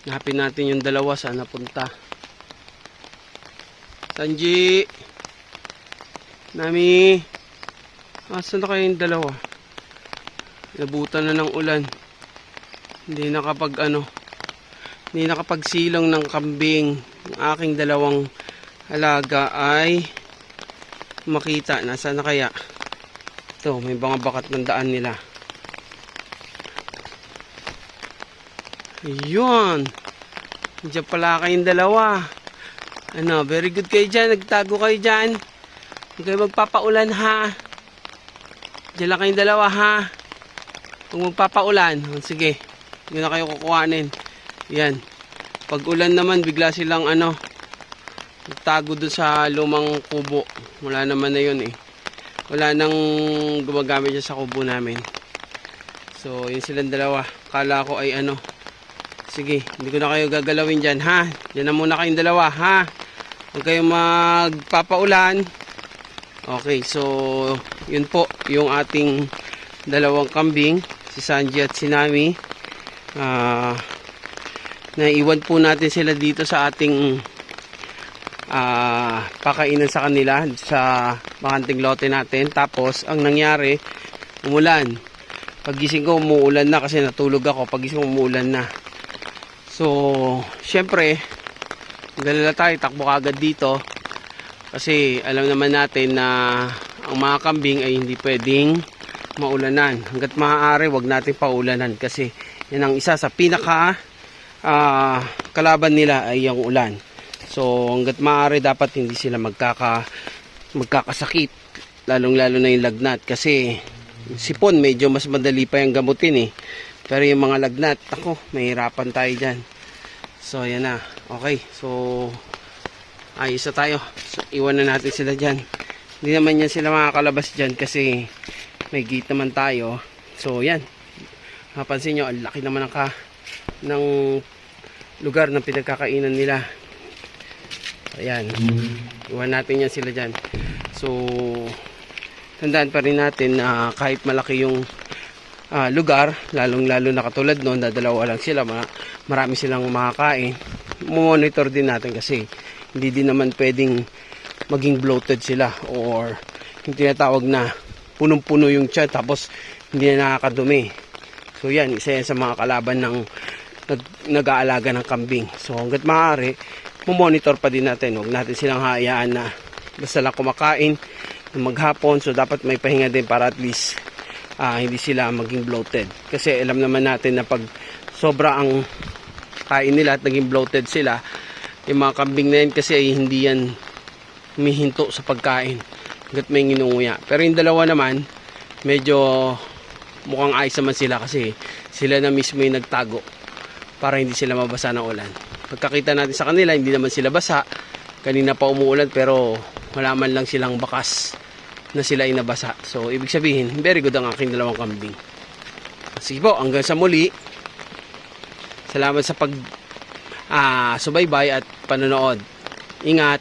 Hanapin natin yung dalawa, saan napunta. Sanji, Nami, asan na kayo yung dalawa? Nabutan na ng ulan. Hindi nakapagsilong ng kambing. Ang aking dalawang alaga ay makita. Nasaan na kaya? Ito, may mga bakat ng daan nila. Ayun. Diyan pala kayong dalawa. Very good kayo dyan. Nagtago kayo dyan. Huwag kayo magpapaulan ha. Diyan lang kayong dalawa ha. Kung magpapaulan, sige. Hindi na kayo kukuhanin. Yan. Pag ulan naman, bigla silang nagtago doon sa lumang kubo. Wala naman na yun eh. Wala nang gumagamit dyan sa kubo namin. So, yun silang dalawa. Kala ko ay sige, hindi ko na kayo gagalawin dyan ha. Diyan na muna kayong dalawa ha. Huwag kayong magpapaulan. Okay, so yun po yung ating dalawang kambing, si Sanji at si Nami. Naiwan po natin sila dito sa ating pakainan sa kanila sa bakanting lote natin. Tapos ang nangyari, umulan. Pagising ko umuulan na kasi natulog ako. Pagising ko umuulan na. So syempre galala tayo, takbo kagad dito. Kasi alam naman natin na ang mga kambing ay hindi pwedeng maulanan. Hanggat maaari, wag natin paulanan. Kasi yan ang isa sa pinaka kalaban nila ay yung ulan. So hanggat maaari, dapat hindi sila magkakasakit. Lalong-lalo na yung lagnat. Kasi sipon, medyo mas madali pa yung gamutin eh. Pero yung mga lagnat, mahirapan tayo dyan. So yan na. Okay, so ayos na tayo. So, iwan na natin sila dyan. Hindi naman yan sila makakalabas dyan kasi may gate naman tayo. So yan, mapansin nyo, ang laki naman ng lugar ng pinagkakainan nila. Ayan, iwan natin yan sila dyan. So tandaan pa rin natin na kahit malaki yung lugar, lalong lalo na katulad noon, dalawa lang sila, marami silang makakain. Monitor din natin kasi hindi din naman pwedeng maging bloated sila or yung tinatawag na punong-puno yung tiyan tapos hindi na nakakadumi. So yan, isa yan sa mga kalaban ng nag-aalaga ng kambing. So hanggat maaari, monitor pa din natin. Huwag natin silang hayaan na basta lang kumakain maghapon. So dapat may pahinga din para at least hindi sila maging bloated. Kasi alam naman natin na pag sobra ang kain nila at naging bloated sila, yung mga kambing na yan kasi ay hindi yan humihinto sa pagkain hanggat may nginunguya. Pero yung dalawa naman, medyo mukhang ayos naman sila kasi sila na mismo yung nagtago para hindi sila mabasa ng ulan. Pagkakita natin sa kanila, hindi naman sila basa. Kanina pa umuulan pero wala man lang silang bakas na sila ay nabasa. So ibig sabihin, very good ang aking dalawang kambing. Sige po, hanggang sa muli. Salamat sa subaybay at panonood. Ingat!